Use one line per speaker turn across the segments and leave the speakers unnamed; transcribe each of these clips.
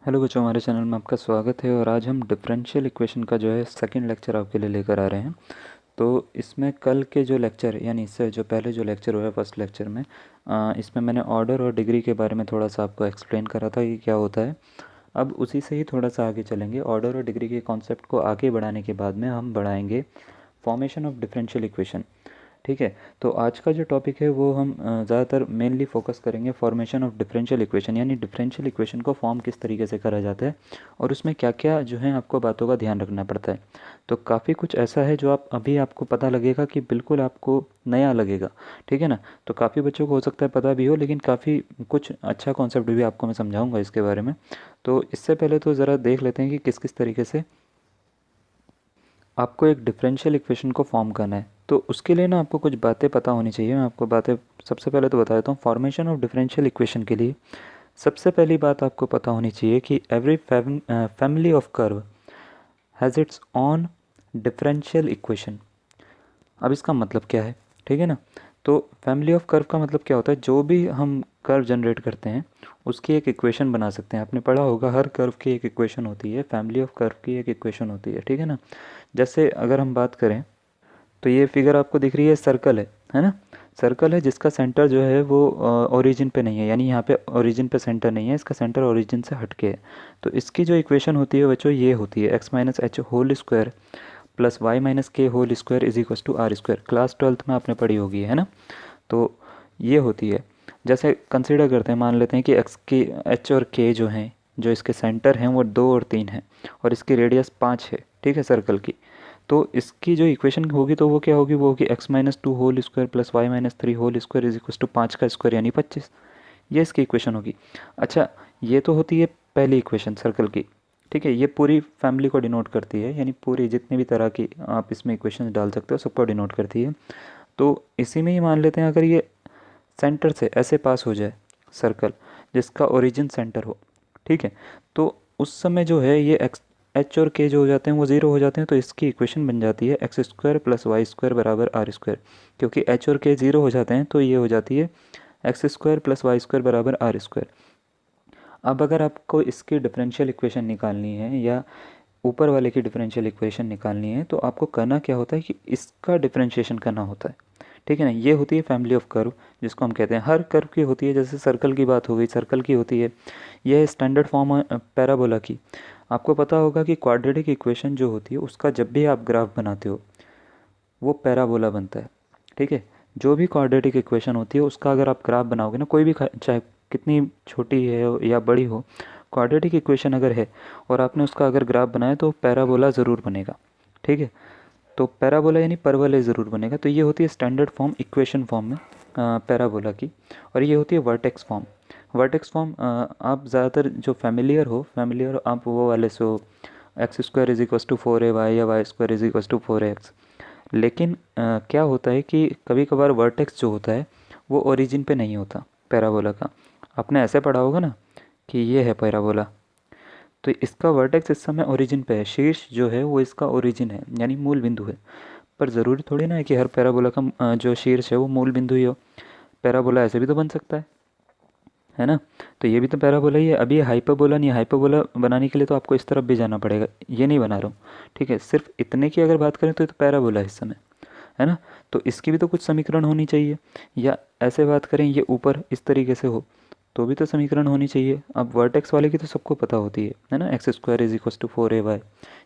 Hello बच्चों, हमारे channel में आपका स्वागत है। और आज हम डिफरेंशियल इक्वेशन का जो है सेकंड लेक्चर आपके लिए लेकर आ रहे हैं। तो इसमें कल के जो लेक्चर यानी इससे जो पहले जो लेक्चर हुआ है फर्स्ट लेक्चर में, इसमें मैंने ऑर्डर और डिग्री के बारे में थोड़ा सा आपको एक्सप्लेन करा था कि क्या होता है। अब उसी से ही थोड़ा सा आगे चलेंगे। ऑर्डर और डिग्री के कॉन्सेप्ट को आगे बढ़ाने के बाद में हम बढ़ाएंगे फॉर्मेशन ऑफ डिफरेंशियल इक्वेशन। ठीक है। तो आज का जो टॉपिक है वो हम ज़्यादातर मेनली फोकस करेंगे फॉर्मेशन ऑफ डिफरेंशियल इक्वेशन, यानी डिफरेंशियल इक्वेशन को फॉर्म किस तरीके से करा जाता है और उसमें क्या क्या जो है आपको बातों का ध्यान रखना पड़ता है। तो काफ़ी कुछ ऐसा है जो आप अभी आपको पता लगेगा कि बिल्कुल आपको नया लगेगा। ठीक है ना। तो काफ़ी बच्चों को हो सकता है पता भी हो, लेकिन काफ़ी कुछ अच्छा कॉन्सेप्ट भी आपको मैं समझाऊंगा इसके बारे में। तो इससे पहले तो ज़रा देख लेते हैं कि किस किस तरीके से आपको एक डिफरेंशियल इक्वेशन को फॉर्म करना है। तो उसके लिए ना आपको कुछ बातें पता होनी चाहिए। मैं आपको बातें सबसे पहले तो बता देता हूँ। फॉर्मेशन ऑफ डिफरेंशियल इक्वेशन के लिए सबसे पहली बात आपको पता होनी चाहिए कि every family of curve has its own differential equation. अब इसका मतलब क्या है, ठीक है ना। तो फैमिली ऑफ कर्व का मतलब क्या होता है, जो भी हम कर्व जनरेट करते हैं उसकी एक इक्वेशन बना सकते हैं। आपने पढ़ा होगा हर कर्व की एक इक्वेशन होती है, फैमिली ऑफ कर्व की एक इक्वेशन होती है, ठीक है ना। जैसे अगर हम बात करें तो ये फिगर आपको दिख रही है, सर्कल है ना। सर्कल है जिसका सेंटर जो है वो ओरिजिन पे नहीं है, यानी यहाँ पे ओरिजिन पे सेंटर नहीं है, इसका सेंटर ओरिजिन से हटके है। तो इसकी जो इक्वेशन होती है बच्चों ये होती है x minus h whole square plus y minus k whole square is equal to r square. Class 12th में आपने पढ़ी होगी, है ना। तो ये होती है। जैसे कंसिडर करते हैं, मान लेते हैं कि एक्स की एच और के जो हैं, जो इसके सेंटर हैं वो 2 और 3 हैं और इसकी रेडियस 5 है, ठीक है, सर्कल की। तो इसकी जो इक्वेशन होगी तो वो क्या होगी, वो होगी x minus two whole square plus y minus three whole square is equal to 5 का स्क्वायर यानी 25। ये इसकी इक्वेशन होगी। अच्छा, ये तो होती है पहली इक्वेशन सर्कल की। ठीक है, ये पूरी फैमिली को डिनोट करती है, यानी पूरी जितनी भी तरह की आप इसमें इक्वेशन डाल सकते हो सबको डिनोट करती है। तो इसी में ही मान लेते हैं अगर ये सेंटर से ऐसे पास हो जाए सर्कल जिसका ओरिजिन सेंटर हो, ठीक है, तो उस समय जो है ये एक्स एच और के जो हो जाते हैं वो ज़ीरो हो जाते हैं। तो इसकी इक्वेशन बन जाती है x square plus y square बराबर आर स्क्वायर। क्योंकि एच और के ज़ीरो हो जाते हैं तो ये हो जाती है x square plus y square बराबर आर स्क्वायर। अब अगर आपको इसकी डिफरेंशियल इक्वेशन निकालनी है या ऊपर वाले की डिफरेंशियल इक्वेशन निकालनी है तो आपको करना क्या होता है कि इसका डिफरेंशिएशन करना होता है। ठीक है ना। ये होती है फैमिली ऑफ कर्व, जिसको हम कहते हैं हर कर्व की होती है। जैसे सर्कल की बात हो गई, सर्कल की होती है। यह स्टैंडर्ड फॉर्म पैराबोला की। आपको पता होगा कि क्वाड्रेटिक इक्वेशन जो होती है उसका जब भी आप ग्राफ बनाते हो वो पैराबोला बनता है। ठीक है। जो भी क्वाड्रेटिक इक्वेशन होती है उसका अगर आप ग्राफ बनाओगे ना, कोई भी चाहे कितनी छोटी है या बड़ी हो, क्वाड्रेटिक इक्वेशन अगर है और आपने उसका अगर ग्राफ बनाया तो पैराबोला ज़रूर बनेगा। ठीक है। तो पैराबोला यानी परवलय ज़रूर बनेगा। तो ये होती है स्टैंडर्ड फॉर्म इक्वेशन फॉर्म में पैराबोला की। और ये होती है वर्टेक्स फॉर्म। वर्टेक्स फॉर्म आप ज़्यादातर जो फैमिलियर आप वो वाले so x square is equals to 4ay या y square is equals to 4x। लेकिन क्या होता है कि कभी कभार वर्टेक्स जो होता है वो ओरिजिन पे नहीं होता पैराबोला का। आपने ऐसे पढ़ा होगा ना कि ये है पैराबोला, तो इसका वर्टेक्स इस समय ओरिजिन पे है, शीर्ष जो है वो इसका ओरिजिन है यानी मूल बिंदु है। पर ज़रूरी थोड़ी ना है कि हर पैराबोला का जो शीर्ष है वो मूल बिंदु ही हो। पैराबोला ऐसे भी तो बन सकता है ना। तो ये भी तो पैराबोला ही है। अभी ये हाइपरबोला नहीं है। हाइपरबोला बनाने के लिए तो आपको इस तरफ भी जाना पड़ेगा, ये नहीं बना रहा हूँ। ठीक है, सिर्फ इतने की अगर बात करें तो ये तो पैराबोला है इस समय, है ना। तो इसकी भी तो कुछ समीकरण होनी चाहिए। या ऐसे बात करें ये ऊपर इस तरीके से हो तो भी तो समीकरण होनी चाहिए। अब वर्टेक्स वाले की तो सबको पता होती है ना। X square is equals to 4ay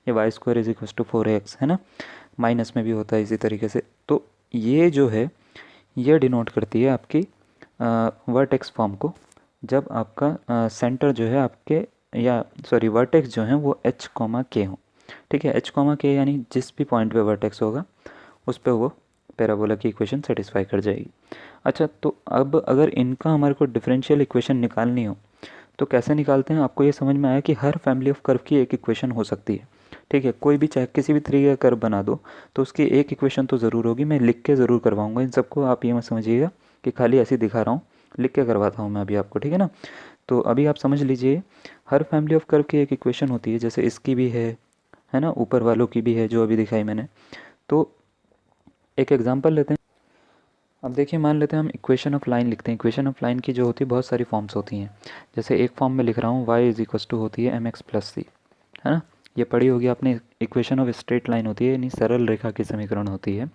या y square is equals to 4x, है ना। माइनस में भी होता है इसी तरीके से। तो ये जो है ये डिनोट करती है आपकी वर्टेक्स फॉर्म को, जब आपका सेंटर जो है आपके या सॉरी वर्टेक्स जो हैं वो एच कॉमा के हों। ठीक है, एच कॉमा के यानी जिस भी पॉइंट पे वर्टेक्स होगा उस पे वो पैराबोला की इक्वेशन सेटिस्फाई कर जाएगी। अच्छा, तो अब अगर इनका हमारे को डिफरेंशियल इक्वेशन निकालनी हो तो कैसे निकालते हैं। आपको ये समझ में आया कि हर फैमिली ऑफ कर्व की एक इक्वेशन हो सकती है। ठीक है, कोई भी चाहे किसी भी तरीके का कर्व बना दो तो उसकी एक इक्वेशन तो ज़रूर होगी। मैं लिख के ज़रूर करवाऊँगा इन सबको, आप ये मत समझिएगा कि खाली ऐसे ही दिखा रहा हूँ, लिख के करवाता हूँ मैं अभी आपको, ठीक है ना। तो अभी आप समझ लीजिए हर फैमिली ऑफ कर्व की एक इक्वेशन होती है, जैसे इसकी भी है ना, ऊपर वालों की भी है जो अभी दिखाई मैंने। तो एक एग्जांपल लेते हैं। अब देखिए, मान लेते हैं हम इक्वेशन ऑफ लाइन लिखते हैं। इक्वेशन ऑफ लाइन की जो होती है बहुत सारी फॉर्म्स होती हैं। जैसे एक फॉर्म में लिख रहा हूँ y इज इक्वस टू होती है mx प्लस सी, है ना। ये पढ़ी होगी आपने। इक्वेशन ऑफ स्ट्रेट लाइन होती है, यानी सरल रेखा की समीकरण होती है।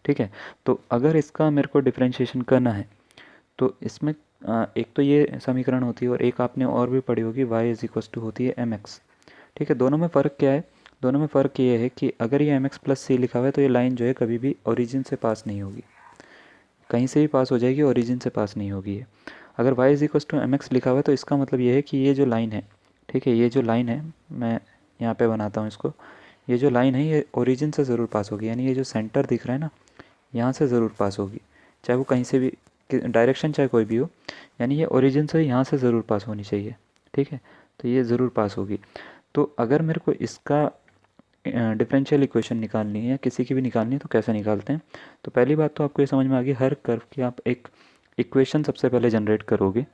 ठीक है। तो अगर इसका मेरे को डिफरेंशिएशन करना है तो इसमें एक तो ये समीकरण होती है और एक आपने और भी पढ़ी होगी, y इज इक्वस टू होती है mx। ठीक है। दोनों में फ़र्क क्या है? दोनों में फ़र्क ये है कि अगर ये mx प्लस सी लिखा हुआ है तो ये लाइन जो है कभी भी ओरिजिन से पास नहीं होगी, कहीं से भी पास हो जाएगी, ओरिजिन से पास नहीं होगी ये। अगर y is equals to m x लिखा हुआ है तो इसका मतलब ये है कि ये जो लाइन है, ठीक है, ये जो लाइन है, मैं यहाँ पे बनाता हूँ इसको, ये जो लाइन है ये ओरिजिन से ज़रूर पास होगी, यानी ये जो सेंटर दिख रहा है ना, यहाँ से ज़रूर पास होगी, चाहे वो कहीं से भी, डायरेक्शन चाहे कोई भी हो, यानी ये ओरिजिन से यहाँ से ज़रूर पास होनी चाहिए। ठीक है। तो ये ज़रूर पास होगी। तो अगर मेरे को इसका डिफरेंशियल इक्वेशन निकालनी है या किसी की भी निकालनी है तो कैसे निकालते हैं? तो पहली बात तो आपको ये समझ में आ गई, हर कर्व की आप एक इक्वेशन सबसे पहले जनरेट करोगे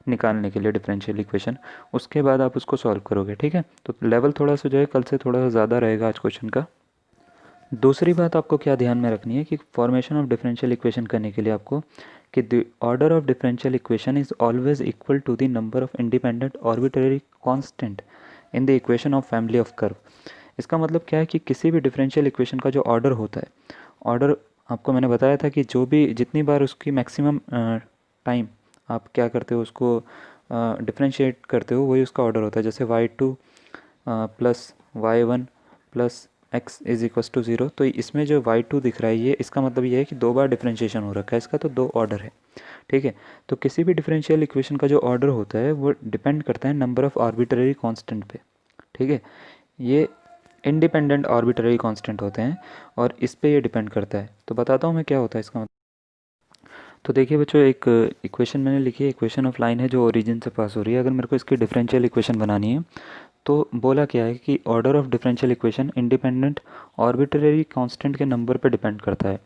निकालने के लिए डिफरेंशियल इक्वेशन, उसके बाद आप उसको सॉल्व करोगे। ठीक है। तो लेवल थोड़ा सा जो है कल से थोड़ा सा ज़्यादा रहेगा आज क्वेश्चन का। दूसरी बात आपको क्या ध्यान में रखनी है कि फॉर्मेशन ऑफ डिफरेंशियल इक्वेशन करने के लिए आपको कि the order of differential equation is always equal to the number of independent arbitrary constant in the equation of family of curve. इसका मतलब क्या है कि किसी भी डिफरेंशियल इक्वेशन का जो ऑर्डर होता है, ऑर्डर आपको मैंने बताया था कि जो भी जितनी बार उसकी मैक्सिमम टाइम आप क्या करते हो, उसको डिफरेंशिएट करते हो, वही उसका ऑर्डर होता है। जैसे y2 plus y1 plus x is equals to 0, तो इसमें जो y2 दिख रहा है ये, इसका मतलब ये है कि 2 बार डिफरेंशिएशन हो रखा है इसका, तो 2 ऑर्डर है। ठीक है। तो किसी भी डिफरेंशियल इक्वेशन का जो ऑर्डर होता है वो डिपेंड करता है नंबर ऑफ आर्बिट्रेरी कांस्टेंट पे। ठीक है। ये इंडिपेंडेंट आर्बिट्रेरी कांस्टेंट होते हैं और इस पे ये डिपेंड करता है। तो बताता हूँ मैं क्या होता है इसका मतलब। तो देखिए बच्चों, एक इक्वेशन मैंने लिखी है, इक्वेशन ऑफ लाइन है जो ओरिजिन से पास हो रही है। अगर मेरे को इसकी डिफरेंशियल इक्वेशन बनानी है तो बोला क्या है कि order of differential equation independent arbitrary constant के नंबर पे डिपेंड करता है।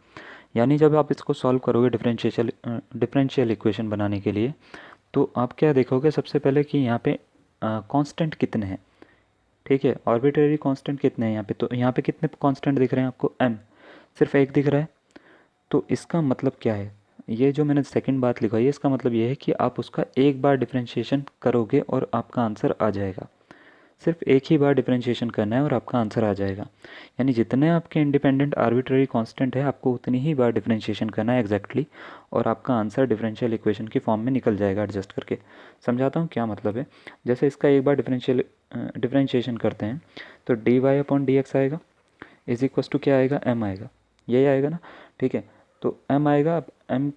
यानी जब आप इसको सॉल्व करोगे डिफरेंशियल इक्वेशन बनाने के लिए, तो आप क्या देखोगे सबसे पहले कि यहाँ पे कांस्टेंट कितने हैं। ठीक है। आर्बिट्रेरी कांस्टेंट कितने हैं यहाँ पे? तो यहाँ पे कितने कांस्टेंट दिख रहे हैं आपको? m, सिर्फ एक दिख रहा है। तो इसका मतलब क्या है? ये जो मैंने सेकंड बात लिखवाई है इसका मतलब ये है कि आप उसका एक बार डिफरेंशिएशन करोगे और आपका आंसर आ जाएगा। सिर्फ एक ही बार डिफरेंशिएशन करना है और आपका आंसर आ जाएगा। यानी जितने आपके इंडिपेंडेंट आर्बिट्रेरी कांस्टेंट है आपको उतनी ही बार डिफरेंशिएशन करना है एग्जैक्टली, और आपका आंसर डिफरेंशियल इक्वेशन की फॉर्म में निकल जाएगा एडजस्ट करके। समझाता हूँ क्या मतलब है। जैसे इसका एक बार डिफरेंशिएशन करते हैं तो d y upon d x आएगा, इज इक्वस टू क्या आएगा? m आएगा। यही आएगा ना। ठीक है। तो m आएगा। अब m,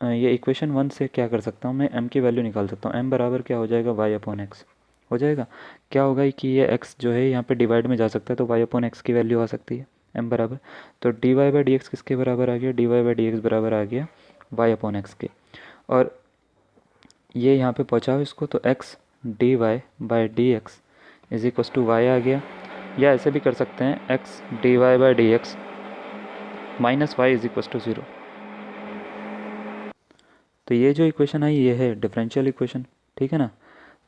ये इक्वेशन 1 से क्या कर सकता हूँ मैं? m की वैल्यू निकाल सकता हूँ। m बराबर क्या हो जाएगा? y अपॉन एक्स हो जाएगा। क्या होगा कि ये x जो है यहाँ पे डिवाइड में जा सकता है तो y अपॉन एक्स की वैल्यू आ सकती है m बराबर। तो d y by d x किसके बराबर आ गया? D y by d x बराबर आ गया y अपॉन एक्स के। और ये यहाँ पे पहुँचाओ इसको तो x d y by d x is equals to y आ गया। या ऐसे भी कर सकते हैं x d y by d x minus y is equals to 0। तो ये जो इक्वेशन आई ये है डिफरेंशियल इक्वेशन। ठीक है ना।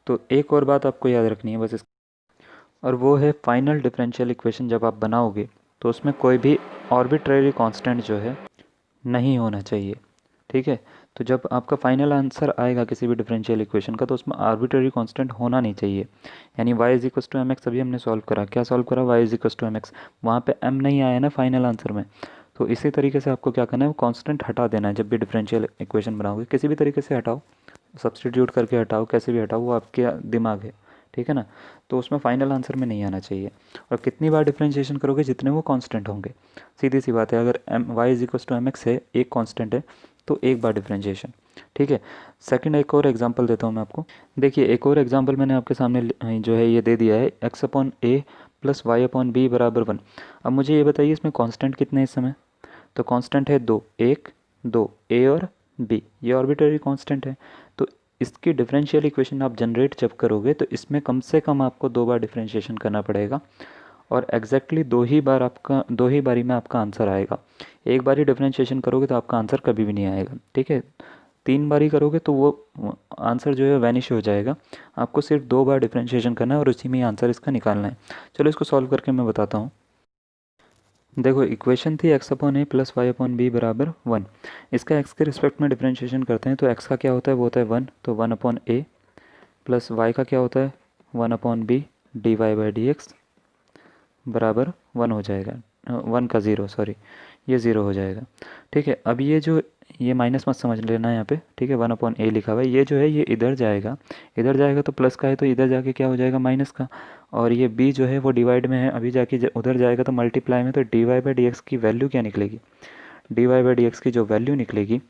तो एक और बात आपको याद रखनी है बस इस, और वो है फाइनल डिफरेंशियल इक्वेशन जब आप बनाओगे तो उसमें कोई भी आर्बिट्रेरी कांस्टेंट जो है नहीं होना चाहिए। ठीक है। तो जब आपका फाइनल आंसर आएगा किसी भी डिफरेंशियल इक्वेशन का तो उसमें आर्बिट्रेरी कांस्टेंट होना नहीं चाहिए। यानी y is equals to m x अभी हमने सॉल्व करा, क्या सॉल्व करा? y is equals to m x, वहाँ पे m नहीं आया ना फाइनल आंसर में। तो इसी तरीके से आपको क्या करना है, वो कांस्टेंट हटा देना है जब भी डिफरेंशियल इक्वेशन बनाओगे। किसी भी तरीके से हटाओ, सब्सटीट्यूट करके हटाओ, कैसे भी हटाओ, वो आपके दिमाग है। ठीक है ना। तो उसमें फाइनल आंसर में नहीं आना चाहिए। और कितनी बार डिफरेंशिएशन करोगे? जितने वो कांस्टेंट होंगे। सीधी सी बात है। अगर m y is equals to m x है, एक कांस्टेंट है, तो एक बार डिफरेंशिएशन। ठीक है। सेकंड एक और एग्जांपल देता हूँ मैं आपको। देखिए एक और एग्जांपल मैंने आपके सामने जो है ये दे दिया है, x अपॉन ए प्लस वाई अपॉन बी बराबर 1। अब मुझे ये बताइए इसमें कांस्टेंट कितने हैं इस समय? तो कांस्टेंट है 2, 1 2, ए और बी, ये आर्बिट्रेरी कांस्टेंट है। तो इसकी डिफरेंशियल इक्वेशन आप जनरेट जब करोगे तो इसमें कम से कम आपको 2 बार डिफरेंशिएशन करना पड़ेगा और एग्जैक्टली 2 ही बारी में आपका आंसर आएगा। एक बारी डिफरेंशिएशन करोगे तो आपका आंसर कभी भी नहीं आएगा। ठीक है। 3 बारी करोगे तो वो आंसर जो है वैनिश हो जाएगा। आपको सिर्फ 2 बार डिफरेंशिएशन करना है और उसी में आंसर इसका निकालना है। चलो इसको सॉल्व करके मैं बताता हूँ। देखो इक्वेशन थी x अपॉन ए प्लस वाई अपॉन बी बराबर 1। इसका x के रिस्पेक्ट में डिफ्रेंशिएशन करते हैं तो x का क्या होता है, वो होता है 1, तो 1 अपॉन ए प्लस वाई का क्या होता है 1 upon b d y by d x बराबर 1 हो जाएगा। 1 का 0, सॉरी, ये 0 हो जाएगा। ठीक है, अब ये जो ये माइनस मत समझ लेना यहाँ पे, ठीक है, 1 अपॉन ए लिखा हुआ है, ये जो है ये इधर जाएगा, इधर जाएगा तो प्लस का है तो इधर जाके क्या हो जाएगा माइनस का। और ये b जो है वो डिवाइड में है, अभी जाके उधर जाएगा तो मल्टीप्लाई में, तो d y by d x की वैल्यू क्या निकलेगी, d y by d x की जो वैल्यू निकलेगी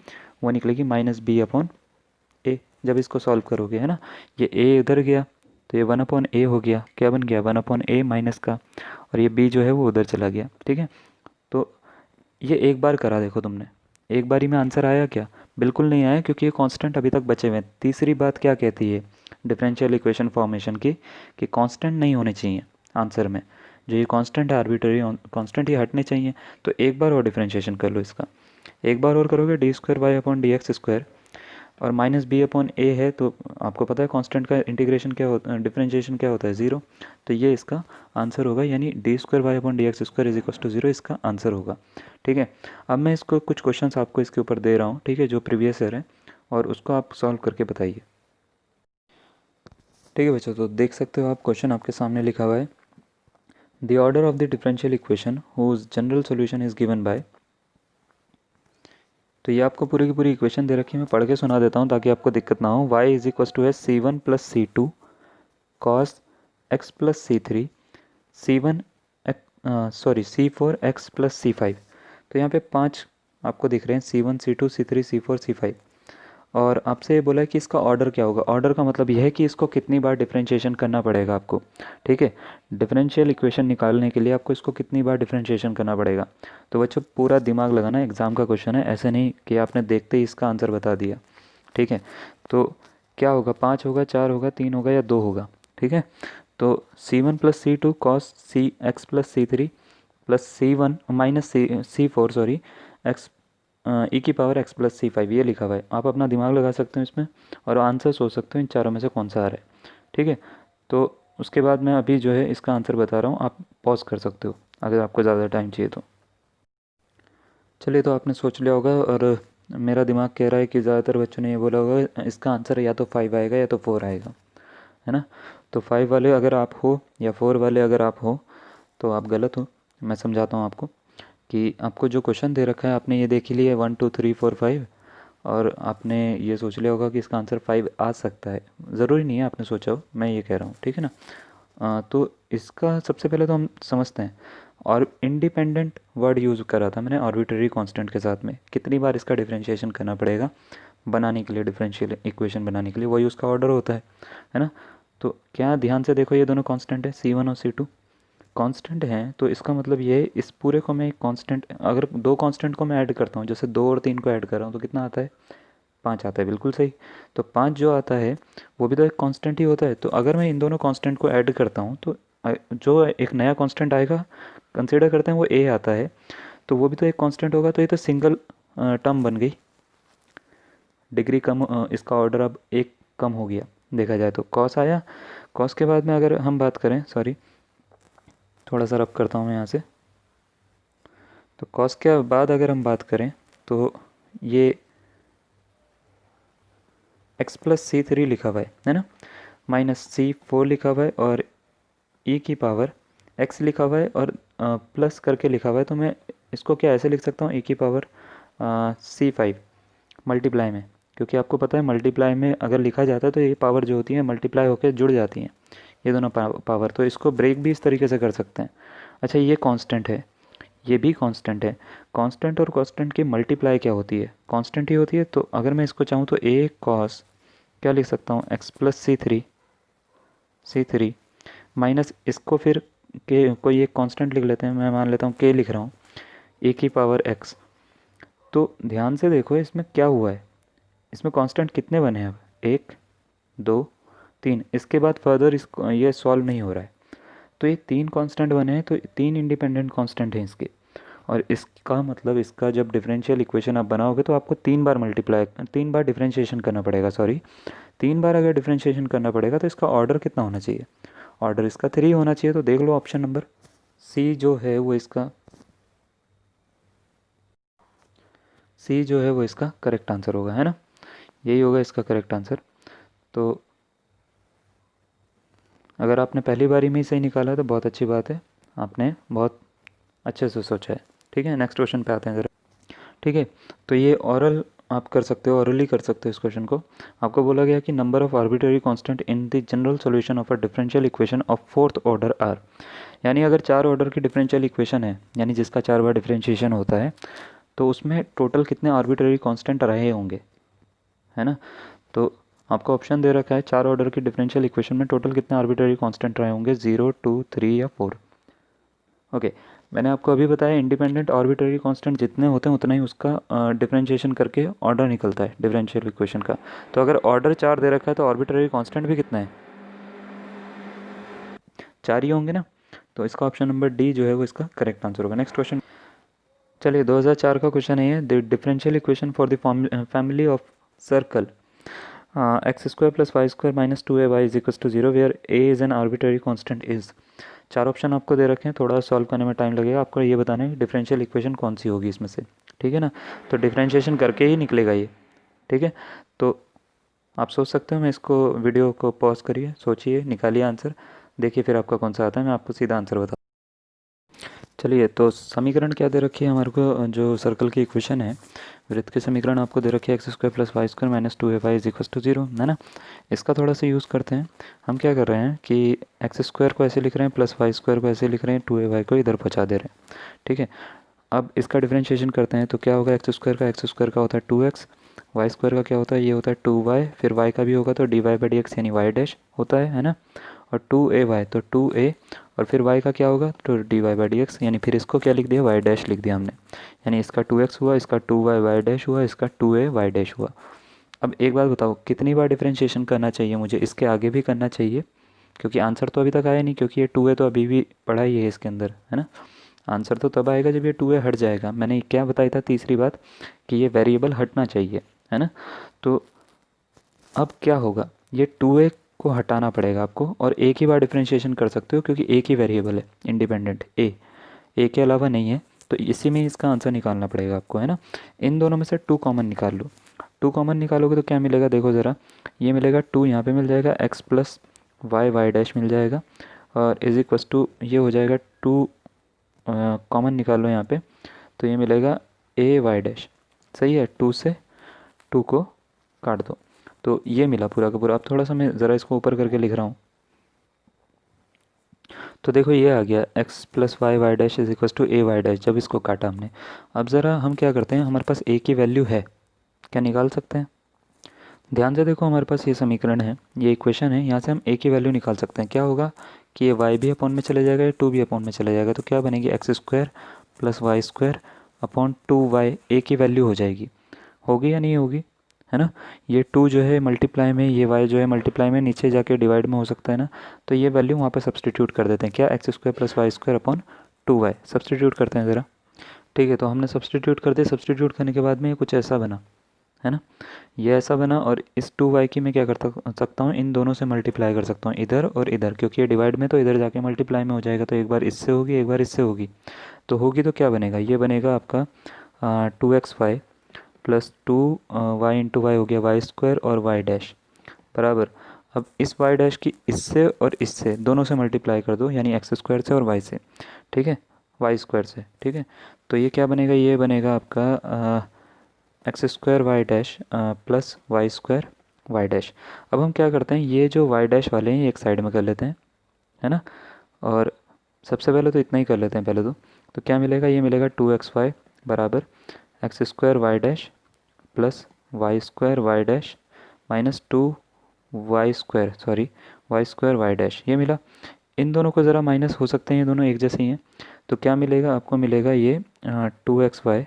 वो निकलेगी माइनस बी अपॉन ए। जब इसको सॉल्व करोगे है ना, ये a उधर गया तो ये 1 अपॉन ए हो गया, क्या बन गया 1 अपॉन ए माइनस का, और ये b जो है वो उधर चला गया। ठीक है, तो ये एक बार करा देखो तुमने, एक बारी में आंसर आया क्या, बिल्कुल नहीं आया, क्योंकि ये कांस्टेंट अभी तक बचे हुए हैं। तीसरी बात क्या कहती है डिफरेंशियल इक्वेशन फॉर्मेशन की, कि कांस्टेंट नहीं होने चाहिए आंसर में, जो ये कांस्टेंट है आर्बिट्ररी कांस्टेंट ये हटने चाहिए। तो एक बार और डिफरेंशिएशन कर लो इसका, एक बार और करोगे d square y upon d x square, और माइनस बी अपॉन ए है तो आपको पता है कांस्टेंट का इंटीग्रेशन क्या होता है, डिफरेंशिएशन क्या होता है 0, तो ये इसका आंसर होगा, यानी d square y upon d x square is equal to 0 इसका आंसर होगा। ठीक है, अब मैं इसको कुछ क्वेश्चंस आपको इसके ऊपर दे रहा हूँ, ठीक है, जो प्रीवियस ईयर है, और उसको आप सॉल्व करके बताइए। ठीक है बच्चों, तो देख सकते हो आप क्वेश्चन आपके सामने लिखा हुआ है, the order of the differential equation whose general solution is given by. तो ये आपको पूरी की पूरी इक्वेशन दे रखी है, मैं पढ़ के सुना देता हूँ ताकि आपको दिक्कत ना हो। y इज इक्वल टू है c1 plus c two cos x plus c three C1 sorry C4 x plus C5। तो यहाँ पे 5 आपको दिख रहे हैं, C1 C2 C3 C4 C5, और आपसे ये बोला है कि इसका ऑर्डर क्या होगा। ऑर्डर का मतलब यह है कि इसको कितनी बार डिफरेंशिएशन करना पड़ेगा आपको। ठीक है, डिफरेंशियल इक्वेशन निकालने के लिए आपको इसको कितनी बार डिफरेंशिएशन करना पड़ेगा। तो बच्चों पूरा दिमाग लगाना, एग्ज़ाम का क्वेश्चन है, ऐसे नहीं कि आपने देखते ही इसका आंसर बता दिया। ठीक है, तो क्या होगा, 5 होगा, 4 होगा, 3 होगा या 2 होगा। ठीक है, तो C1 plus c two cos c x plus c three plus C1 minus C4 sorry x e की पावर एक्स प्लस C5, ये लिखा हुआ है। आप अपना दिमाग लगा सकते हो इसमें और आंसर सोच सकते हो इन चारों में से कौन सा आ रहा है। ठीक है, तो उसके बाद मैं अभी जो है इसका आंसर बता रहा हूँ, आप पॉज कर सकते हो अगर आपको ज़्यादा टाइम चाहिए तो। चलिए, तो आपने सोच लिया होगा, और मेरा दिमाग कह रहा है कि ज़्यादातर बच्चों ने ये बोला होगा इसका आंसर या तो 5 आएगा या तो 4 आएगा, है ना। तो 5 वाले अगर आप हो या 4 वाले अगर आप हो तो आप गलत हो। मैं समझाता हूँ आपको कि आपको जो क्वेश्चन दे रखा है आपने ये देख ही लिया 1 2 3 4 5, और आपने ये सोच लिया होगा कि इसका आंसर 5 आ सकता है। ज़रूरी नहीं है आपने सोचा हो, मैं ये कह रहा हूँ, ठीक है ना। तो इसका सबसे पहले तो हम समझते हैं, और इंडिपेंडेंट वर्ड यूज़ करा था मैंने आर्बिट्रेरी कांस्टेंट के साथ में, कितनी बार इसका डिफरेंशिएशन करना पड़ेगा बनाने के लिए, डिफरेंशियल इक्वेशन बनाने के लिए, वही उसका ऑर्डर होता है ना। तो क्या ध्यान से देखो, ये दोनों कांस्टेंट है C1 और C2 कांस्टेंट हैं, तो इसका मतलब ये है इस पूरे को मैं एक कांस्टेंट, अगर दो कांस्टेंट को मैं ऐड करता हूँ, जैसे 2 और 3 को ऐड कर रहा हूँ तो कितना आता है 5 आता है, बिल्कुल सही। तो 5 जो आता है वो भी तो एक कांस्टेंट ही होता है। तो अगर मैं इन दोनों कांस्टेंट को ऐड करता हूँ तो जो एक नया कांस्टेंट आएगा, कंसीडर करते हैं वो a आता है, तो वो भी तो एक कांस्टेंट होगा। तो ये तो सिंगल टर्म बन गई, डिग्री कम, इसका ऑर्डर अब एक कम हो गया देखा जाए तो। कॉस आया, कॉस के बाद में अगर हम बात करें, सॉरी थोड़ा सा रब करता हूँ मैं यहाँ से, तो कॉस के बाद अगर हम बात करें तो ये x प्लस सी थ्री लिखा हुआ है ना, माइनस C4 लिखा हुआ है, और e की पावर x लिखा हुआ है, और प्लस करके लिखा हुआ है। तो मैं इसको क्या ऐसे लिख सकता हूँ, e की पावर C5 मल्टीप्लाई में, क्योंकि आपको पता है मल्टीप्लाई में अगर लिखा जाता है तो ये पावर जो होती है मल्टीप्लाई होकर जुड़ जाती हैं, ये दोनों पावर। तो इसको ब्रेक भी इस तरीके से कर सकते हैं। अच्छा, ये कांस्टेंट है, ये भी कांस्टेंट है। कांस्टेंट और कांस्टेंट की मल्टीप्लाई क्या होती है, कांस्टेंट ही होती है। तो अगर मैं इसको चाहूँ तो a कॉस क्या लिख सकता हूँ, x plus c three minus इसको फिर के कोई एक कांस्टेंट लिख लेते हैं, मैं मान लेता हूँ k लिख रहा हूँ, a की पावर x। तो ध्यान से देखो इसमें क्या हुआ है, इसमें कांस्टेंट कितने बने हैं अब, 1 2 3, इसके बाद फर्दर इसको ये सॉल्व नहीं हो रहा है। तो ये 3 कांस्टेंट बने हैं, तो 3 इंडिपेंडेंट कांस्टेंट हैं इसके। और इसका मतलब इसका जब डिफरेंशियल इक्वेशन आप बनाओगे तो आपको 3 बार मल्टीप्लाई, 3 बार डिफरेंशिएशन करना पड़ेगा, सॉरी 3 बार अगर डिफरेंशिएशन करना पड़ेगा तो इसका ऑर्डर कितना होना चाहिए, ऑर्डर इसका 3 होना चाहिए। तो देख लो ऑप्शन नंबर सी जो है वो इसका सी जो है वो इसका करेक्ट आंसर होगा, है ना, यही होगा इसका करेक्ट आंसर। तो अगर आपने पहली बारी में ही सही निकाला तो बहुत अच्छी बात है, आपने बहुत अच्छे से सोचा है। ठीक है, नेक्स्ट क्वेश्चन पे आते हैं ज़रा। ठीक है, तो ये ओरल आप कर सकते हो, ओरली कर सकते हो इस क्वेश्चन को। आपको बोला गया कि number of arbitrary constant in the general solution of a differential equation of fourth order are. यानी अगर 4 ऑर्डर की डिफरेंशियल इक्वेशन है, यानी जिसका 4 बार डिफरेंशिएशन होता है, तो उसमें टोटल कितने आर्बिट्ररी कांस्टेंट रहे होंगे, है ना। तो आपको ऑप्शन दे रखा है 4 ऑर्डर की डिफरेंशियल इक्वेशन में टोटल कितने आर्बिट्ररी कांस्टेंट रहे होंगे, 0, 2, 3 या 4। ओके, मैंने आपको अभी बताया इंडिपेंडेंट आर्बिट्ररी कांस्टेंट जितने होते हैं उतना ही उसका डिफरेंशिएशन करके ऑर्डर निकलता है डिफरेंशियल इक्वेशन का। तो अगर ऑर्डर 4 दे रखा है तो आर्बिट्ररी कांस्टेंट भी कितना है, 4 ही होंगे ना। तो इसका ऑप्शन नंबर डी जो है वो इसका करेक्ट आंसर होगा। नेक्स्ट क्वेश्चन, चलिए 2004 का क्वेश्चन है ये। The differential equation for the family of circle x square plus y square minus 2ay is equal to 0 where a is an arbitrary constant is. 4 option आपको दे रखे हैं, थोड़ा सॉल्व करने में टाइम लगेगा। आपको ये बताना है डिफरेंशियल इक्वेशन कौन सी होगी इसमें से, ठीक है ना। तो डिफरेंशिएशन करके ही निकलेगा ये, ठीक है। तो आप सोच सकते हो, मैं इसको वीडियो को पॉज करिए, सोचिए, निकालिए आंसर, देखिए फिर आपका कौन सा आता है, मैं आपको सीधा आंसर बता। चलिए, तो समीकरण क्या दे रखी है हमारे को, जो सर्कल की इक्वेशन है, वृत्त की समीकरण आपको दे रखी है x square plus y square minus 2ay is equal to 0, है ना। इसका थोड़ा सा यूज़ करते हैं। हम क्या कर रहे हैं कि एक्स स्क्वायर को ऐसे लिख रहे हैं, प्लस वाई स्क्वायर को ऐसे लिख रहे हैं, 2ay को इधर पहुँचा दे रहे हैं, ठीक है। अब इसका डिफरेंशिएशन करते हैं तो क्या होगा, एक्स स्क्वायर का होता है 2x, वाई स्क्वायर का क्या होता है, ये होता है 2y, फिर y का भी होगा तो dy/dx यानी y डैश होता है ना। और 2ay तो 2a, और फिर y का क्या होगा तो dy/dx, यानी फिर इसको क्या लिख दिया, y डैश लिख दिया हमने। यानी इसका 2x हुआ, इसका 2y y डैश हुआ, इसका 2a y डैश हुआ। अब एक बात बताओ, कितनी बार डिफरेंशिएशन करना चाहिए मुझे, इसके आगे भी करना चाहिए, क्योंकि आंसर तो अभी तक आया नहीं, क्योंकि ये 2a तो अभी भी पढ़ा ही है इसके अंदर, है ना। आंसर तो तब आएगा जब ये 2a हट जाएगा। मैंने क्या बताया था तीसरी बात, कि ये वेरिएबल हटना चाहिए, है ना। तो अब क्या होगा, ये 2a को हटाना पड़ेगा आपको, और एक ही बार डिफरेंशिएशन कर सकते हो क्योंकि एक ही वेरिएबल है इंडिपेंडेंट, ए के अलावा नहीं है। तो इसी में इसका आंसर निकालना पड़ेगा आपको, है ना। इन दोनों में से 2 कॉमन निकाल लो। 2 कॉमन निकालोगे तो क्या मिलेगा, देखो ज़रा, ये मिलेगा 2 यहाँ पे मिल जाएगा, एक्स प्लस वाई डैश मिल जाएगा, और इज इक्वस टू ये हो जाएगा 2, कॉमन निकाल लो यहाँ पे, तो ये मिलेगा ए वाई डैश, सही है। 2 से 2 को काट दो, तो ये मिला पूरा का पूरा। अब थोड़ा सा मैं ज़रा इसको ऊपर करके लिख रहा हूँ, तो देखो ये आ गया x plus y dash is equal to a y dash, जब इसको काटा हमने। अब ज़रा हम क्या करते हैं, हमारे पास ए की वैल्यू है, क्या निकाल सकते हैं। ध्यान से देखो, हमारे पास ये समीकरण है, ये इक्वेशन है, यहाँ से हम ए की वैल्यू निकाल सकते हैं। क्या होगा कि ये वाई भी अपॉन में चले जाएगा, ये 2 भी अपॉन में चले जाएगा, तो क्या बनेगी, x square plus y square upon 2y, a की वैल्यू हो जाएगी, होगी या नहीं होगी, है ना। ये 2 जो है मल्टीप्लाई में, ये y जो है मल्टीप्लाई में, नीचे जाके डिवाइड में हो सकता है ना। तो ये वैल्यू वहाँ पे सब्सटीट्यूट कर देते हैं, क्या, x square plus y square upon 2y substitute करते हैं ज़रा। ठीक है, तो हमने सब्सटीट्यूट कर दिया। सब्सटीट्यूट करने के बाद में ये कुछ ऐसा बना, है ना, ये ऐसा बना। और इस 2y की मैं क्या कर सकता हूँ, इन दोनों से मल्टीप्लाई कर सकता हूँ, इधर और इधर, क्योंकि ये डिवाइड में तो इधर जाके मल्टीप्लाई में हो जाएगा, तो एक बार इससे होगी, एक बार इससे होगी। तो होगी तो क्या बनेगा, ये बनेगा आपका 2xy plus 2y into Y हो गया वाई स्क्वायर और वाई डैश बराबर। अब इस वाई डैश की इससे और इससे दोनों से मल्टीप्लाई कर दो, यानी एक्स स्क्वायर से और वाई से, ठीक है, वाई स्क्वायर से, ठीक है। तो ये क्या बनेगा, ये बनेगा आपका x square y dash plus y square y dash. अब हम क्या करते हैं, ये जो वाई डैश वाले हैं ये एक साइड में कर लेते हैं, है ना। और सबसे पहले तो इतना ही कर लेते हैं पहले तो क्या मिलेगा, ये मिलेगा 2xy बराबर x square y dash plus y square y dash minus 2 y square y dash, ये मिला। इन दोनों को ज़रा माइनस हो सकते हैं, ये दोनों एक जैसे ही हैं, तो क्या मिलेगा आपको, मिलेगा ये 2xy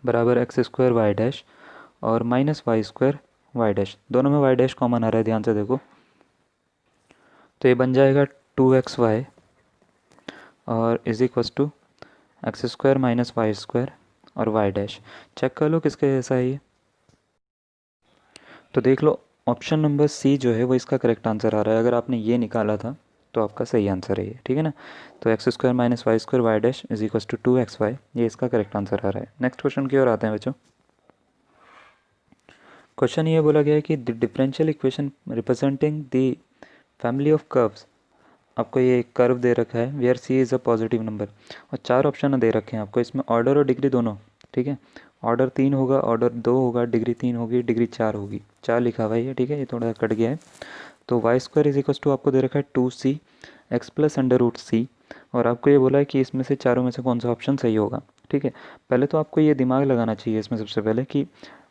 बराबर एक्स स्क्वायर वाई डैश और minus y square y dash, दोनों में वाई डैश कॉमन आ रहा है, ध्यान से देखो। तो ये बन जाएगा 2xy और is equals to x square minus y square और वाई डैश। चेक कर लो किसके जैसा है ये। तो देख लो, ऑप्शन नंबर सी जो है वो इसका करेक्ट आंसर आ रहा है। अगर आपने ये निकाला था तो आपका सही आंसर है ये, ठीक है ना। तो x square minus y square y dash is equal to 2xy, ये इसका करेक्ट आंसर आ रहा है। नेक्स्ट क्वेश्चन की ओर आते हैं बच्चों। क्वेश्चन ये बोला गया है कि the differential equation representing the family of curves, आपको ये एक कर्व दे रखा है where c is a positive number, और 4 ऑप्शन दे रखे हैं आपको, इसमें ऑर्डर और डिग्री दोनों, ठीक है। ऑर्डर 3 होगा, ऑर्डर 2 होगा, डिग्री 3 होगी, डिग्री 4 होगी, 4 लिखा हुआ है ये, ठीक है, ये थोड़ा कट गया है। तो y square is equal to आपको दे रखा है 2c x plus under root c, और आपको ये बोला है कि इसमें से चारों में से कौन सा ऑप्शन सही होगा, ठीक है। पहले तो आपको ये दिमाग लगाना चाहिए इसमें सबसे पहले कि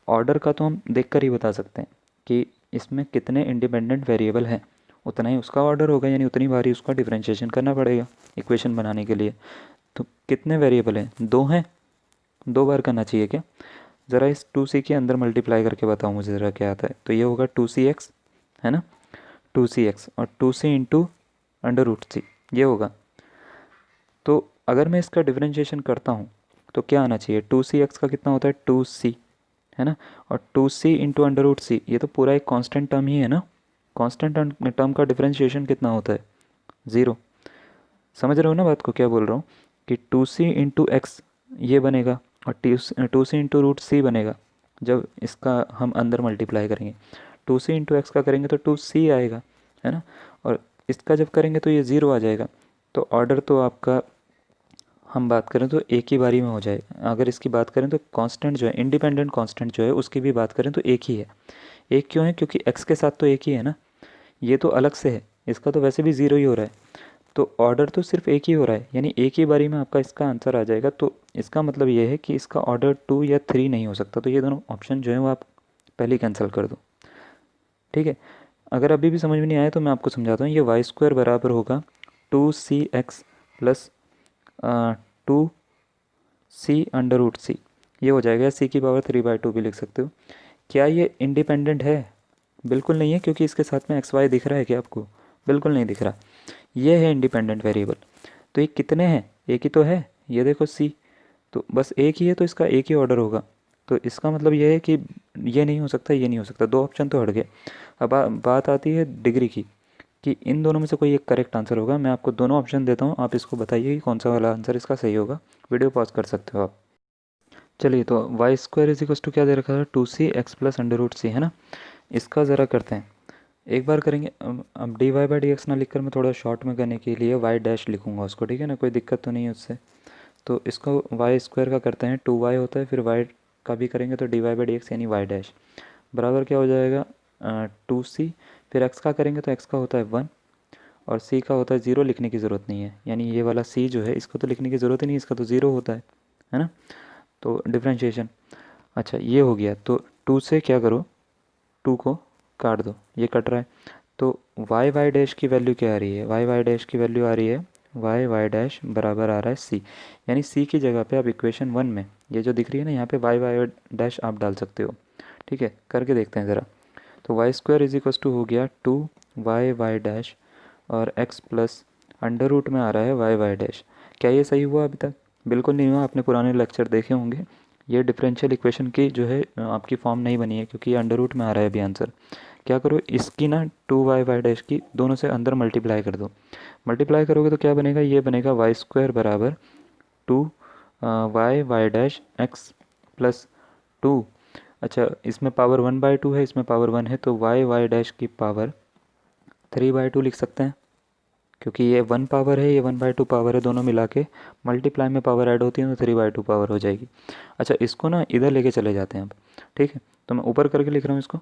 ऑर्डर का तो हम देख कर ही बता सकते हैं कि इसमें कितने इंडिपेंडेंट वेरिएबल हैं, उतना ही उसका ऑर्डर होगा, यानी उतनी बार ही उसका डिफरेंशिएशन करना पड़ेगा इक्वेशन बनाने के लिए। तो कितने वेरिएबल हैं, 2 हैं, 2 बार करना चाहिए क्या। ज़रा इस 2c के अंदर मल्टीप्लाई करके बताओ मुझे ज़रा क्या आता है। तो ये होगा 2cx, है ना, 2cx और 2c इंटू अंडर रूट सी, ये होगा। तो अगर मैं इसका डिफरेंशिएशन करता हूँ तो क्या आना चाहिए, 2cx का कितना होता है 2c, है ना, और 2c इंटू अंडर रूट सी, ये तो पूरा एक कांस्टेंट टर्म ही है ना। कांस्टेंट टर्म का डिफरेंशिएशन कितना होता है, 0। समझ रहे हो ना बात को, क्या बोल रहा हूँ कि 2c इंटू एक्स ये बनेगा, और 2c इंटू रूट सी बनेगा जब इसका हम अंदर मल्टीप्लाई करेंगे। 2c इंटू एक्स का करेंगे तो 2c आएगा, है ना, और इसका जब करेंगे तो ये 0 आ जाएगा। तो ऑर्डर तो आपका हम बात करें तो एक ही बारी में हो जाएगा। अगर इसकी बात करें तो कांस्टेंट जो है, इंडिपेंडेंट कांस्टेंट जो है, उसकी भी बात करें तो एक ही है। एक क्यों है, क्योंकि एक्स के साथ तो एक ही है ना, ये तो अलग से है, इसका तो वैसे भी 0 ही हो रहा है। तो ऑर्डर तो सिर्फ एक ही हो रहा है, यानी एक ही बारी में आपका इसका आंसर आ जाएगा। तो इसका मतलब ये है कि इसका ऑर्डर 2 या 3 नहीं हो सकता। तो ये दोनों ऑप्शन जो है वो आप पहले ही कैंसिल कर दो, ठीक है। अगर अभी भी समझ में नहीं आया तो मैं आपको समझाता हूँ। ये वाई स्क्वायर बराबर होगा 2cx plus 2c under root सी, ये हो जाएगा। सी की पावर 3/2 भी लिख सकते हो। क्या ये इंडिपेंडेंट है, बिल्कुल नहीं है, क्योंकि इसके साथ में एक्स वाई दिख रहा है क्या आपको, बिल्कुल नहीं दिख रहा। ये है इंडिपेंडेंट वेरिएबल। तो ये कितने हैं, एक ही तो है, ये देखो सी, तो बस एक ही है, तो इसका एक ही ऑर्डर होगा। तो इसका मतलब ये है कि ये नहीं हो सकता, ये नहीं हो सकता, 2 ऑप्शन तो हट गए। अब बात आती है डिग्री की, कि इन दोनों में से कोई एक करेक्ट आंसर होगा। मैं आपको दोनों ऑप्शन देता हूँ, आप इसको बताइए कि कौन सा वाला आंसर इसका सही होगा। वीडियो पॉज कर सकते हो आप। चलिए, तो y square is equal to क्या दे रखा है, 2c x plus under root c, है ना। इसका ज़रा करते हैं, एक बार करेंगे। अब d y by d x ना लिखकर मैं थोड़ा शॉर्ट में करने के लिए वाई डैश लिखूंगा उसको, ठीक है ना, कोई दिक्कत तो नहीं है उससे। तो इसको वाई स्क्वायर का करते हैं, 2y होता है, फिर वाई का भी करेंगे तो d y by d x यानी वाई डैश बराबर क्या हो जाएगा, 2c, फिर x का करेंगे तो x का होता है 1 और c का होता है 0, लिखने की ज़रूरत नहीं है, यानी ये वाला c जो है इसको तो लिखने की ज़रूरत ही नहीं, इसका तो 0 होता है ना। तो डिफ्रेंशिएशन, अच्छा ये हो गया। तो 2 से क्या करो, 2 को काट दो, ये कट रहा है। तो वाई वाई डैश की वैल्यू क्या आ रही है, वाई वाई डैश की वैल्यू आ रही है वाई वाई डैश बराबर आ रहा है सी, यानी सी की जगह पे आप इक्वेशन 1 में ये जो दिख रही है ना, यहाँ पे वाई वाई डैश आप डाल सकते हो, ठीक है। करके देखते हैं ज़रा। तो y square is equal to हो गया 2y वाई डैश और x प्लस अंडर रूट में आ रहा है वाई वाई डैश। क्या ये सही हुआ अभी तक, बिल्कुल नहीं हुआ, आपने पुराने लेक्चर देखे होंगे। ये डिफरेंशियल इक्वेशन की जो है आपकी फॉर्म नहीं बनी है, क्योंकि ये अंडर रूट में आ रहा है अभी आंसर। क्या करो, इसकी ना 2y वाई डैश की दोनों से अंदर मल्टीप्लाई कर दो। मल्टीप्लाई करोगे तो क्या बनेगा, ये बनेगा वाई स्क्वायर बराबर 2y y dash x plus 2। अच्छा, इसमें पावर 1/2 है, इसमें पावर 1 है, तो वाई वाई डैश की पावर 3/2 लिख सकते हैं, क्योंकि ये 1 पावर है, ये 1/2 पावर है, दोनों मिला के मल्टीप्लाई में पावर ऐड होती है तो 3/2 पावर हो जाएगी। अच्छा, इसको ना इधर लेके चले जाते हैं अब, ठीक है। तो मैं ऊपर करके लिख रहा हूँ इसको,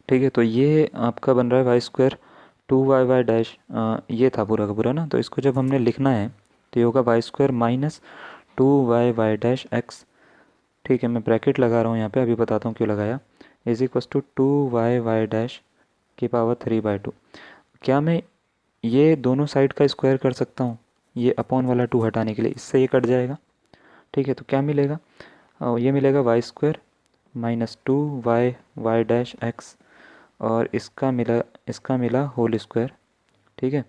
ठीक है। तो ये आपका बन रहा है Y square 2y y dash, ये था पूरा का पूरा ना। तो इसको जब हमने लिखना है तो ये होगा y square minus 2y y dash x, ठीक है। मैं ब्रैकेट लगा रहा हूँ यहाँ पे, अभी बताता हूँ क्यों लगाया। Is equals to 2y y dash की पावर 3/2। क्या मैं ये दोनों साइड का स्क्वायर कर सकता हूँ, ये अपॉन वाला 2 हटाने के लिए, इससे ये कट जाएगा, ठीक है। तो क्या मिलेगा, ये मिलेगा y square minus 2y y dash x, और इसका मिला होल स्क्वायर, ठीक है।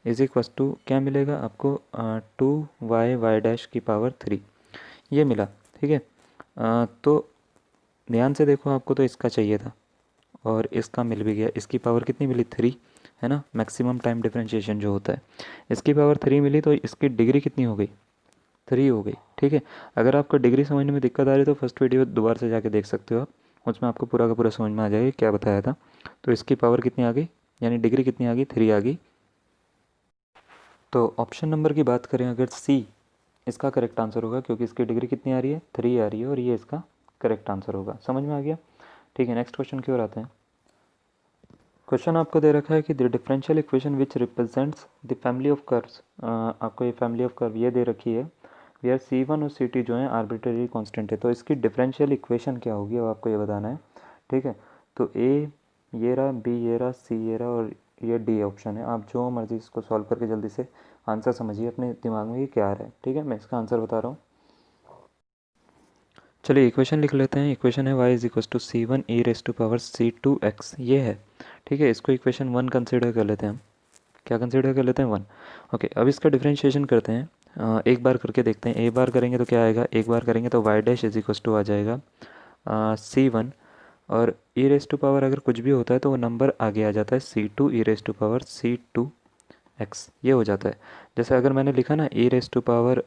इज इक्वस टू क्या मिलेगा आपको, 2y वाई डैश की पावर 3, ये मिला, ठीक है। तो ध्यान से देखो, आपको तो इसका चाहिए था और इसका मिल भी गया, इसकी पावर कितनी मिली 3, है ना, मैक्सिमम टाइम डिफरेंशिएशन जो होता है। इसकी पावर 3 मिली तो इसकी डिग्री कितनी हो गई, 3 हो गई। ठीक है, अगर आपको डिग्री समझने में दिक्कत आ रही है तो फर्स्ट वीडियो दोबारा से जाके देख सकते हो आप, उसमें आपको पूरा का पूरा समझ में आ जाएगा क्या बताया था। तो इसकी पावर कितनी आ गई, यानी डिग्री कितनी आ गई, 3 आ गई। तो ऑप्शन नंबर की बात करें अगर, सी इसका करेक्ट आंसर होगा, क्योंकि इसकी डिग्री कितनी आ रही है, 3 आ रही है, और ये इसका करेक्ट आंसर होगा। समझ में आ गया। ठीक है, नेक्स्ट क्वेश्चन की ओर आते हैं। क्वेश्चन आपको दे रखा है कि the differential equation which represents the family of curves, आपको ये फैमिली ऑफ कर्व ये दे रखी है, वेयर C1 और C2 जो है आर्बिट्रेरी कांस्टेंट है। तो इसकी डिफरेंशियल इक्वेशन क्या होगी, अब आपको ये बताना है। ठीक है, तो ए ये रहा, बी ये रहा, सी ये रहा, और ये डी ऑप्शन है। आप जो मर्जी इसको सॉल्व करके जल्दी से आंसर समझिए अपने दिमाग में ये क्या आ रहा है। ठीक है, मैं इसका आंसर बता रहा हूँ। चलिए इक्वेशन लिख लेते हैं। इक्वेशन है y is equals to c one e raise to power C2x, ये है। ठीक है, इसको इक्वेशन 1 कंसिडर कर लेते हैं हम। क्या कंसिडर कर लेते हैं, 1। ओके, अब इसका डिफरेंशिएशन करते हैं। एक बार करके देखते हैं। एक बार करेंगे तो क्या आएगा, एक बार करेंगे तो y dash is equals to आ जाएगा C1, और ई रेस टू पावर अगर कुछ भी होता है तो वो नंबर आगे आ जाता है C2 e raise to power C2x, ये हो जाता है। जैसे अगर मैंने लिखा ना ई रेस टू पावर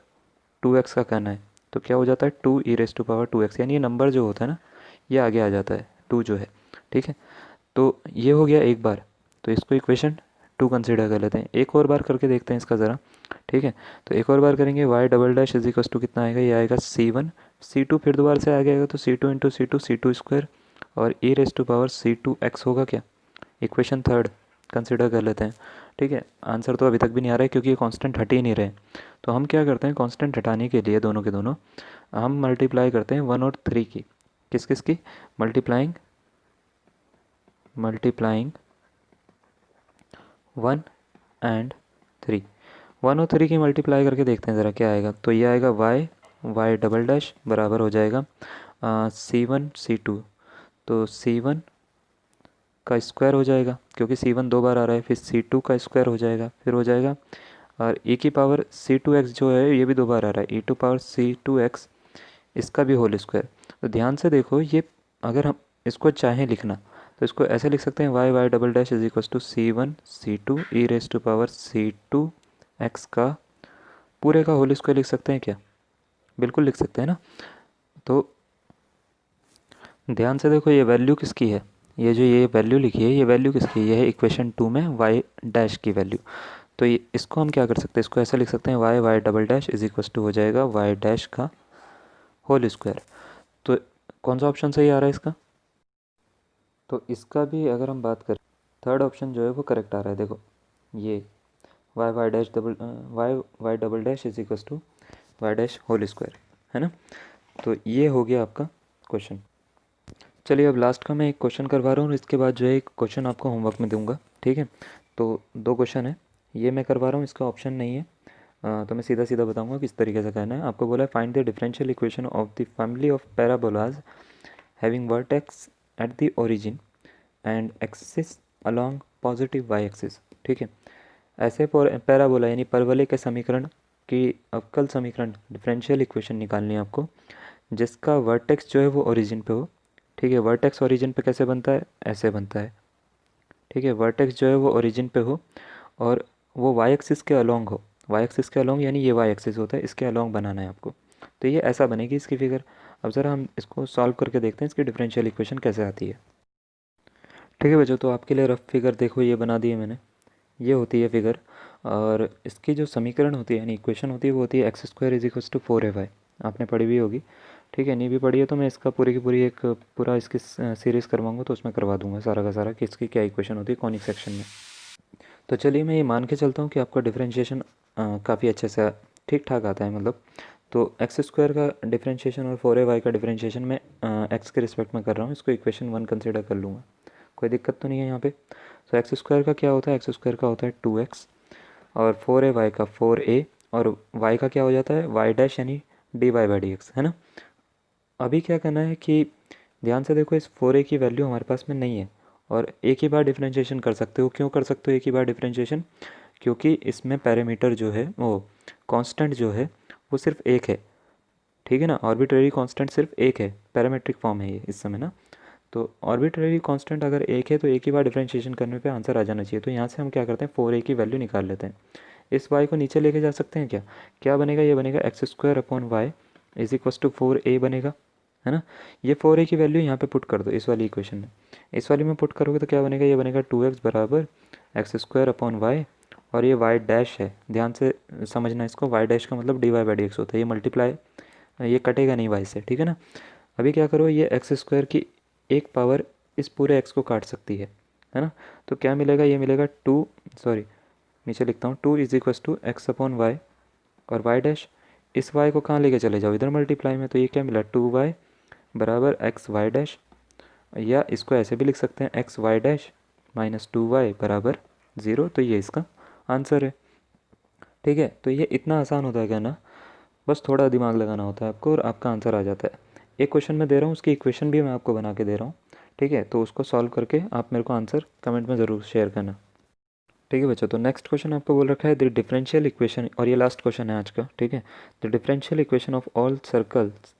2x का करना है, तो क्या हो जाता है 2 ई रेस टू पावर 2x, यानी ये नंबर जो होता है ना ये आगे आ जाता है 2 जो है। ठीक है, तो ये हो गया एक बार, तो इसको इक्वेशन 2 कंसिडर कर लेते हैं। एक और बार करके देखते हैं इसका ज़रा। ठीक है, तो एक और बार करेंगे, y double dash is equals to कितना आएगा, ये आएगा C1 C2, फिर दोबारा से आ गया तो C2 इंटू C2 स्क्वायर, और ई रेस टू पावर C2x होगा क्या, इक्वेशन 3 कंसिडर कर लेते हैं। ठीक है, आंसर तो अभी तक भी नहीं आ रहा है क्योंकि ये कांस्टेंट हट ही नहीं रहे। तो हम क्या करते हैं, कांस्टेंट हटाने के लिए दोनों के दोनों हम मल्टीप्लाई करते हैं 1 और 3 की। किस किस की, मल्टीप्लाइंग 1 एंड 3, 1 और 3 की मल्टीप्लाई करके देखते हैं ज़रा क्या आएगा। तो ये आएगा y डबल डैश बराबर हो जाएगा C1 C2, तो C1 का स्क्वायर हो जाएगा, क्योंकि C1 दो बार आ रहा है, फिर C2 का स्क्वायर हो जाएगा, फिर हो जाएगा और e की पावर C2x जो है ये भी दो बार आ रहा है, e टू पावर C2x, इसका भी होल स्क्वायर। तो ध्यान से देखो, ये अगर हम इसको चाहें लिखना तो इसको ऐसे लिख सकते हैं, y double dash is equals to C1 C2 e raise to power C2x का पूरे का होल स्क्वायर लिख सकते हैं क्या, बिल्कुल लिख सकते हैं ना। तो ध्यान से देखो, ये वैल्यू किसकी है, ये जो ये वैल्यू लिखी है ये वैल्यू किसकी है, ये है इक्वेशन 2 में y डैश की वैल्यू। तो ये इसको हम क्या कर सकते हैं, इसको ऐसा लिख सकते हैं, y double dash is equals to हो जाएगा y डैश का होल स्क्वायर। तो कौन सा ऑप्शन सही आ रहा है इसका, तो इसका भी अगर हम बात करें, थर्ड ऑप्शन जो है वो करेक्ट आ रहा है। देखो ये Y double dash is equals to Y dash whole square, है ना। तो ये हो गया आपका क्वेश्चन। चलिए अब लास्ट का मैं एक क्वेश्चन करवा रहा हूँ, और इसके बाद जो है एक क्वेश्चन आपको होमवर्क में दूंगा। ठीक है, तो 2 क्वेश्चन है, ये मैं करवा रहा हूँ, इसका ऑप्शन नहीं है। तो मैं सीधा सीधा बताऊंगा किस तरीके से करना है। आपको बोला है find the differential equation of the family of parabolas having vertex at the origin and axis along positive Y axis. ठीक है, ऐसे पैराबोला यानी परवलय के समीकरण की अवकल समीकरण डिफरेंशियल इक्वेशन निकालनी है आपको, जिसका वर्टेक्स जो है वो ओरिजिन पे हो। ठीक है, वर्टेक्स ओरिजिन पे कैसे बनता है, ऐसे बनता है। ठीक है, वर्टेक्स जो है वो ओरिजिन पे हो और वो वाई एक्सिस के अलोंग हो, वाई एक्सिस के अलोंग यानी ये वाई एक्सिस होता है, इसके अलोंग बनाना है आपको। तो ये ऐसा बनेगी इसकी फिगर। अब ज़रा हम इसको सॉल्व करके देखते हैं इसकी डिफरेंशियल इक्वेशन कैसे आती है। ठीक है बच्चों, तो आपके लिए रफ फिगर देखो ये बना दी है मैंने, ये होती है फिगर, और इसकी जो समीकरण होती है यानी इक्वेशन होती है वो होती है x square is equals to 4ay, आपने पढ़ी हुई होगी। ठीक है, नहीं भी पढ़ी है तो मैं इसका पूरी की पूरी एक पूरा इसकी सीरीज़ करवाऊंगा, तो उसमें करवा दूंगा सारा का सारा कि इसकी क्या इक्वेशन होती है कॉनिक सेक्शन में। तो चलिए मैं ये मान के चलता हूँ कि आपका डिफरेंशिएशन काफ़ी अच्छे से ठीक ठाक आता है, मतलब तो एक्स स्क्वायर का डिफरेंशिएशन और 4ay का डिफरेंशिएशन मैं एक्स के रिस्पेक्ट में कर रहा हूँ, इसको इक्वेशन 1 कंसिडर कर लूँगा, कोई दिक्कत तो नहीं है यहाँ पे। तो एक्स स्क्वायर का क्या होता है, एक्स स्क्वायर का होता है 2x, और 4ay का 4a, और y का क्या हो जाता है y डैश यानी dy/dx, है ना। अभी क्या करना है कि ध्यान से देखो, इस 4a की वैल्यू हमारे पास में नहीं है, और एक ही बार डिफरेंशिएशन कर सकते हो। क्यों कर सकते हो एक ही बार डिफरेंशिएशन, क्योंकि इसमें पैरामीटर जो है वो कांस्टेंट जो है वो सिर्फ एक है। ठीक है ना, आर्बिट्रेरी कांस्टेंट सिर्फ एक है, पैरामेट्रिक फॉर्म है ये इस समय ना। तो आर्बिट्रेरी कांस्टेंट अगर एक है तो एक ही बार डिफरेंशिएशन करने पे आंसर आ जाना चाहिए। तो यहाँ से हम क्या करते हैं, 4a की वैल्यू निकाल लेते हैं। इस y को नीचे लेके जा सकते हैं क्या? क्या बनेगा, ये बनेगा X square upon Y is equals to 4a बनेगा, है ना। ये 4a की वैल्यू यहाँ पे पुट कर दो इस वाली इक्वेशन में। इस वाली में पुट करोगे तो क्या बनेगा, ये बनेगा 2x बराबर एक्स स्क्वायर अपॉन वाई, और ये y डैश है, ध्यान से समझना इसको, y डैश का मतलब dy बाई डी एक्स होता है, ये मल्टीप्लाई, ये कटेगा नहीं y से, ठीक है ना। अभी क्या करो, ये एक्स स्क्वायर की एक पावर इस पूरे x को काट सकती है ना। तो क्या मिलेगा, ये मिलेगा नीचे लिखता हूँ 2 is equals to X upon Y, और y डैश, इस y को कहाँ लेके चले जाओ, इधर मल्टीप्लाई में, तो ये क्या मिला 2y बराबर एक्स वाई डैश, या इसको ऐसे भी लिख सकते हैं x Y dash minus 2y बराबर 0। तो ये इसका आंसर है, ठीक है। तो ये इतना आसान होता है क्या ना, बस थोड़ा दिमाग लगाना होता है आपको और आपका आंसर आ जाता है। एक क्वेश्चन मैं दे रहा हूँ, उसकी इक्वेशन भी मैं आपको बना के दे रहा हूँ, ठीक है। तो उसको सॉल्व करके आप मेरे को आंसर कमेंट में ज़रूर शेयर करना, ठीक है बच्चों। तो नेक्स्ट क्वेश्चन आपको बोल रखा है द डिफरेंशियल इक्वेशन, और ये लास्ट क्वेश्चन है आज का, ठीक है। The differential equation of all circles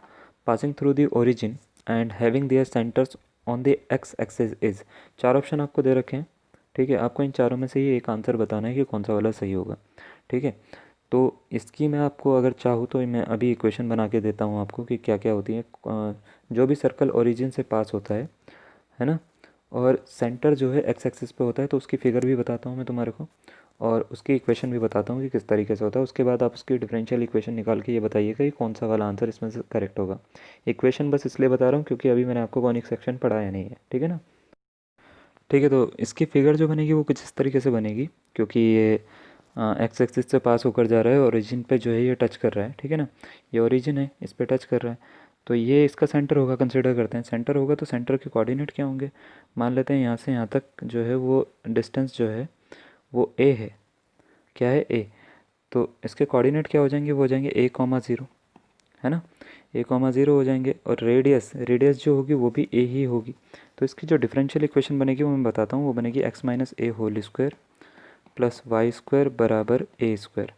passing through the origin and having their centres on the x axis is. चार ऑप्शन आपको दे रखे हैं, ठीक है। आपको इन चारों में से ही एक आंसर बताना है कि कौन सा वाला सही होगा, ठीक है। तो इसकी मैं आपको अगर चाहूँ तो मैं अभी इक्वेशन बना के देता हूँ आपको कि क्या क्या होती है। जो भी सर्कल ओरिजिन से पास होता है ना, और सेंटर जो है एक्स एक्सिस पे होता है, तो उसकी फिगर भी बताता हूँ मैं तुम्हारे को, और उसकी इक्वेशन भी बताता हूँ कि किस तरीके से होता है। उसके बाद आप उसकी डिफरेंशियल इक्वेशन निकाल के ये बताइएगा कि कौन सा वाला आंसर इसमें से करेक्ट होगा। इक्वेशन बस इसलिए बता रहा हूँ क्योंकि अभी मैंने आपको कॉनिक सेक्शन पढ़ाया नहीं है, ठीक है ना। ठीक है, तो इसकी फिगर जो बनेगी वो कुछ इस तरीके से बनेगी, क्योंकि ये एक्स एक्सिस से पास होकर जा रहा है, ओरिजिन पे जो है ये टच कर रहा है, ठीक है ना। ये ओरिजिन है, इस पे टच कर रहा है, तो ये इसका सेंटर होगा, कंसिडर करते हैं सेंटर होगा। तो सेंटर के कोऑर्डिनेट क्या होंगे, मान लेते हैं यहाँ से यहाँ तक जो है वो डिस्टेंस जो है वो ए है, क्या है ए। तो इसके कोऑर्डिनेट क्या हो जाएंगे, वो हो जाएंगे ए कॉमा ज़ीरो, है ना। ए कॉमा ज़ीरो हो जाएंगे, और रेडियस रेडियस जो होगी वो भी ए ही होगी। तो इसकी जो डिफरेंशियल इक्वेशन बनेगी वो मैं बताता हूँ, वो बनेगी x minus a whole square plus y square बराबर ए स्क्वायर।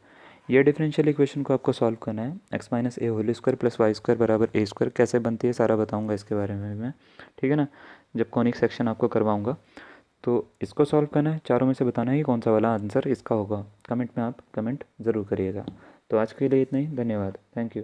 ये डिफरेंशियल इक्वेशन को आपको सॉल्व करना है, x minus a whole square plus y square बराबर ए स्क्वायर कैसे बनती है सारा बताऊंगा इसके बारे में मैं, ठीक है ना, जब कॉनिक सेक्शन आपको करवाऊंगा। तो इसको सॉल्व करना है, चारों में से बताना है कि कौन सा वाला आंसर इसका होगा। कमेंट में आप कमेंट ज़रूर करिएगा। तो आज के लिए इतना ही, धन्यवाद, थैंक यू।